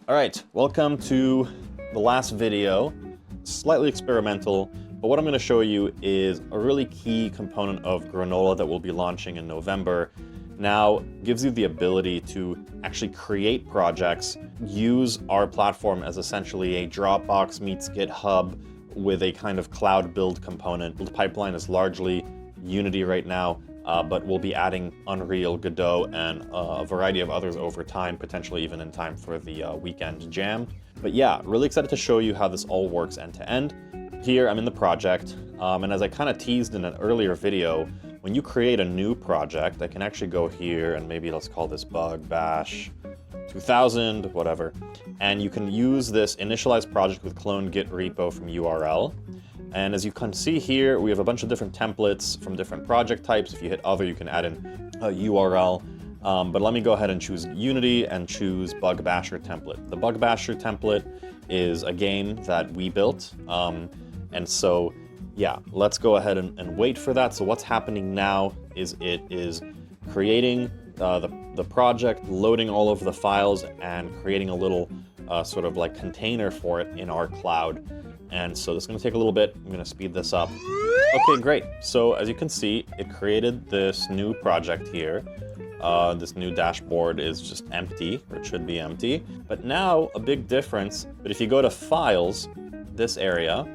All right, welcome to the last video. Slightly experimental, but what I'm going to show you is a really key component of Granola that we'll be launching in November. Now, gives you the ability to actually create projects, use our platform as essentially a Dropbox meets GitHub with a kind of cloud build component. The pipeline is largely Unity right now, but we'll be adding Unreal, Godot, and a variety of others over time, potentially even in time for the weekend jam. But yeah, really excited to show you how this all works end to end. Here, I'm in the project, and as I kind of teased in an earlier video, when you create a new project, I can actually go here and maybe let's call this bug bash 2000, whatever. And you can use this initialize project with clone git repo from URL. And as you can see here, we have a bunch of different templates from different project types. If you hit other, you can add in a URL. But let me go ahead and choose Unity and choose Bug Basher template. The Bug Basher template is a game that we built. And so, yeah, let's go ahead and wait for that. So what's happening now is it is creating the project, loading all of the files, and creating a little sort of like container for it in our cloud. And so this is going to take a little bit. I'm going to speed this up. Okay, great. So as you can see, it created this new project here. This new dashboard is just empty, or it should be empty. But now a big difference, but if you go to files, this area,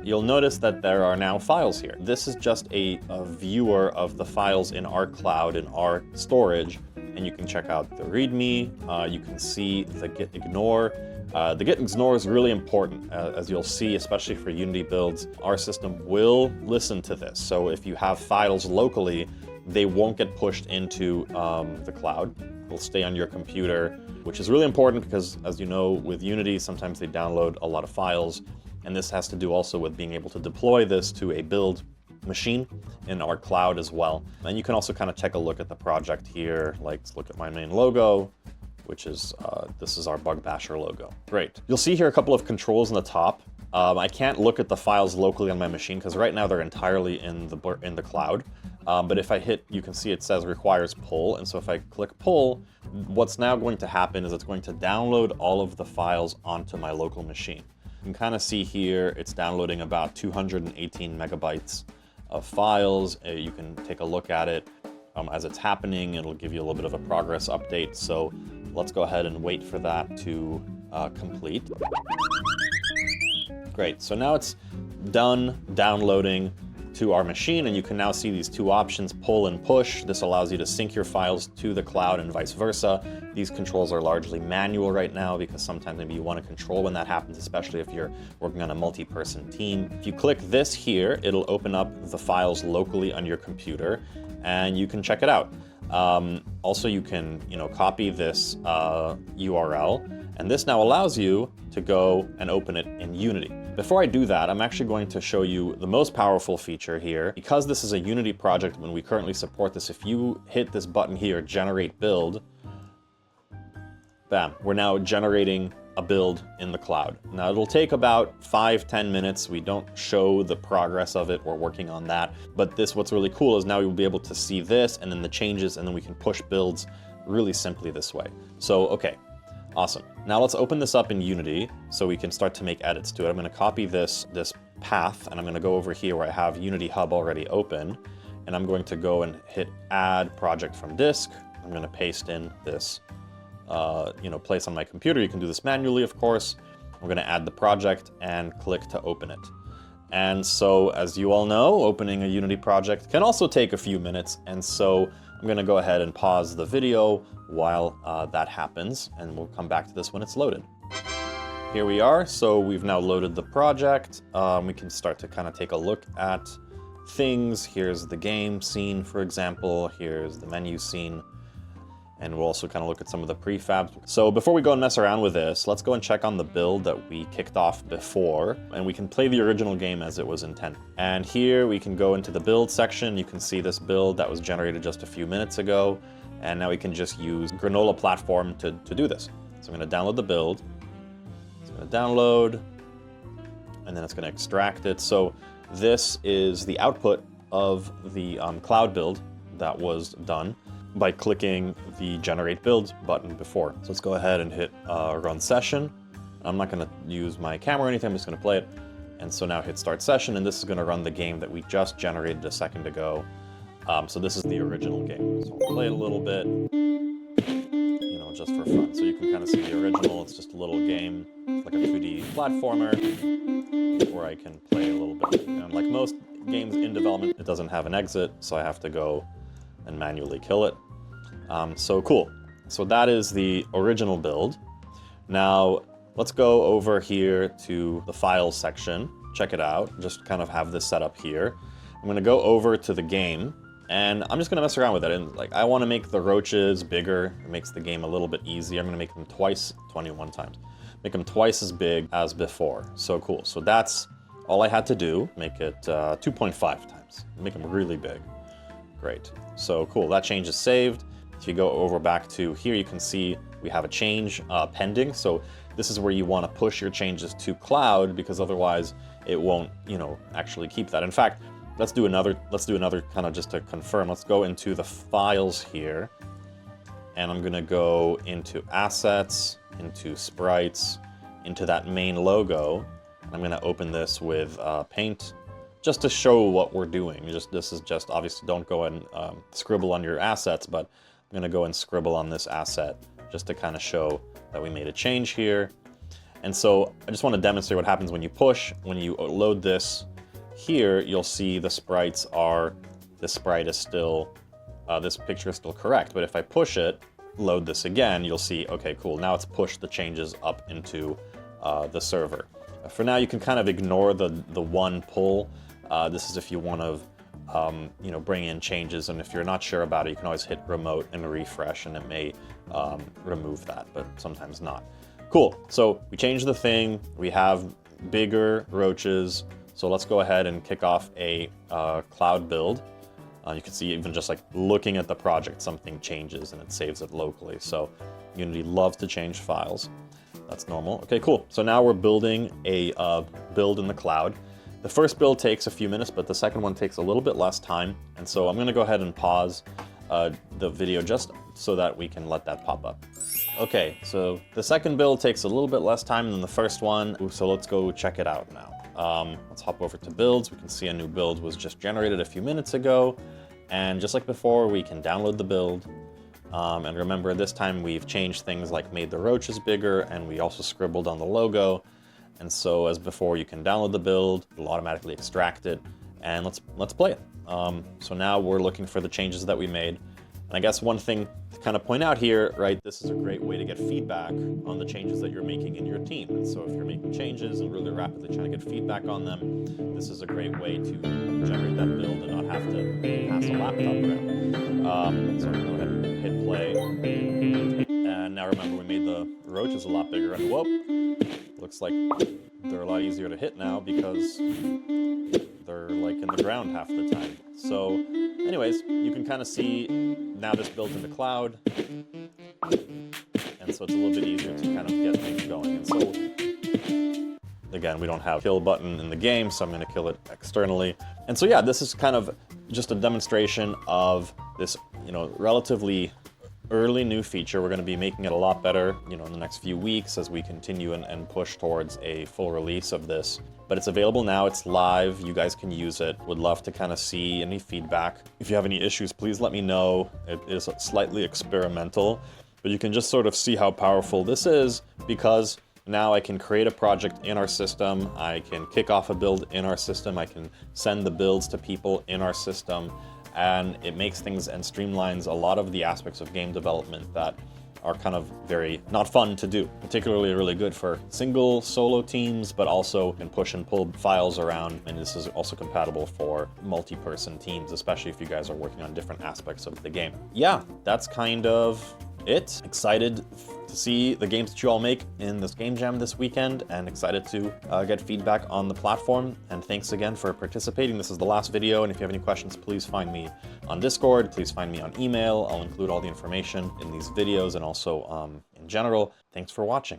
you'll notice that there are now files here. This is just a viewer of the files in our cloud, in our storage, and you can check out the README, you can see the git ignore. The git ignore is really important, as you'll see, especially for Unity builds. Our system will listen to this. So if you have files locally, they won't get pushed into the cloud. They'll stay on your computer, which is really important because, as you know, with Unity, sometimes they download a lot of files. And this has to do also with being able to deploy this to a build machine in our cloud as well. And you can also kind of take a look at the project here. Like, let's look at my main logo, which is, this is our Bug Basher logo. Great. You'll see here a couple of controls in the top. I can't look at the files locally on my machine because right now they're entirely in the cloud. But if I hit, you can see it says requires pull. And so if I click pull, what's now going to happen is it's going to download all of the files onto my local machine. You can kind of see here, it's downloading about 218 megabytes of files. You can take a look at it as it's happening. It'll give you a little bit of a progress update. So let's go ahead and wait for that to complete. Great, so now it's done downloading to our machine, and you can now see these two options, pull and push. This allows you to sync your files to the cloud and vice versa. These controls are largely manual right now because sometimes maybe you want to control when that happens, especially if you're working on a multi-person team. If you click this here, it'll open up the files locally on your computer, and you can check it out. Also, you can, copy this URL, and this now allows you to go and open it in Unity. Before I do that, I'm actually going to show you the most powerful feature here. Because this is a Unity project, when we currently support this, if you hit this button here, generate build, bam, we're now generating a build in the cloud. Now it'll take about 5-10 minutes. We don't show the progress of it. We're working on that. But what's really cool is now you'll be able to see this and then the changes, and then we can push builds really simply this way. So, okay. Awesome. Now let's open this up in Unity so we can start to make edits to it. I'm going to copy this path, and I'm going to go over here where I have Unity Hub already open, and I'm going to go and hit Add Project from Disk. I'm going to paste in this, place on my computer. You can do this manually, of course. We're going to add the project and click to open it. And so, as you all know, opening a Unity project can also take a few minutes, and so I'm going to go ahead and pause the video while that happens, and we'll come back to this when it's loaded. Here we are. So we've now loaded the project. We can start to kind of take a look at things. Here's the game scene, for example. Here's the menu scene. And we'll also kind of look at some of the prefabs. So before we go and mess around with this, let's go and check on the build that we kicked off before, and we can play the original game as it was intended. And here we can go into the build section. You can see this build that was generated just a few minutes ago. And now we can just use Granola platform to do this. So I'm going to download the build. It's going to download, and then it's going to extract it. So this is the output of the cloud build that was done. by clicking the Generate Build button before. So let's go ahead and hit Run Session. I'm not going to use my camera or anything, I'm just going to play it. And so now hit Start Session, and this is going to run the game that we just generated a second ago. So this is the original game. So I'll play it a little bit, you know, just for fun. So you can kind of see the original. It's just a little game, it's like a 2D platformer, where I can play a little bit. And like most games in development, it doesn't have an exit, so I have to go and manually kill it. So cool. So that is the original build. Now, let's go over here to the files section, check it out, just kind of have this set up here. I'm gonna go over to the game, and I'm just gonna mess around with it. And like, I wanna make the roaches bigger. It makes the game a little bit easier. I'm gonna make them 21 times. Make them twice as big as before. So cool. So that's all I had to do. Make it 2.5 times. Make them really big. Great. So cool, that change is saved. If you go over back to here, you can see we have a change pending. So this is where you want to push your changes to cloud, because otherwise it won't, you know, actually keep that. In fact, let's do another kind of just to confirm. Let's go into the files here, and I'm gonna go into assets, into sprites, into that main logo. I'm gonna open this with Paint, just to show what we're doing. This is just, obviously don't go and scribble on your assets, but I'm gonna go and scribble on this asset just to kind of show that we made a change here. And so I just want to demonstrate what happens when you push. When you load this here, you'll see the sprites are, this sprite is still, this picture is still correct. But if I push it, load this again, you'll see, okay, cool, now it's pushed the changes up into the server. For now, you can kind of ignore the one pull. This is if you want to you know, bring in changes, and if you're not sure about it, you can always hit remote and refresh, and it may remove that, but sometimes not. Cool, so we changed the thing, we have bigger roaches, so let's go ahead and kick off a cloud build. You can see even just like looking at the project, something changes and it saves it locally. So Unity loves to change files. That's normal. Okay, cool. So now we're building a build in the cloud. The first build takes a few minutes, but the second one takes a little bit less time. And so I'm gonna go ahead and pause the video just so that we can let that pop up. Okay, so the second build takes a little bit less time than the first one. So let's go check it out now. Let's hop over to builds. We can see a new build was just generated a few minutes ago. And just like before, we can download the build. And remember, this time we've changed things like made the roaches bigger, and we also scribbled on the logo. And so as before, you can download the build, it'll automatically extract it, and let's play it. So now we're looking for the changes that we made. And I guess one thing to kind of point out here, right, this is a great way to get feedback on the changes that you're making in your team. And so if you're making changes and really rapidly trying to get feedback on them, this is a great way to generate that build and not have to pass a laptop around. So I'm gonna go ahead and hit play. And now remember, we made the roaches a lot bigger, and whoop, looks like they're a lot easier to hit now because they're like in the ground half the time. So anyways, you can kind of see now this built in the cloud, and so it's a little bit easier to kind of get things going. And so again, we don't have a kill button in the game, so I'm going to kill it externally. And so yeah, this is kind of just a demonstration of this, you know, relatively early new feature. We're going to be making it a lot better, you know, in the next few weeks as we continue and push towards a full release of this. But it's available now, it's live, you guys can use it. Would love to kind of see any feedback. If you have any issues, please let me know. It is slightly experimental, but you can just sort of see how powerful this is, because now I can create a project in our system, I can kick off a build in our system, I can send the builds to people in our system, and it makes things and streamlines a lot of the aspects of game development that are kind of very not fun to do. Particularly really good for single solo teams, but also can push and pull files around, and this is also compatible for multi-person teams, especially if you guys are working on different aspects of the game. Yeah, that's kind of it. Excited to see the games that you all make in this game jam this weekend, and excited to get feedback on the platform. And thanks again for participating. This is the last video, and if you have any questions, please find me on Discord, please find me on email. I'll include all the information in these videos and also in general. Thanks for watching.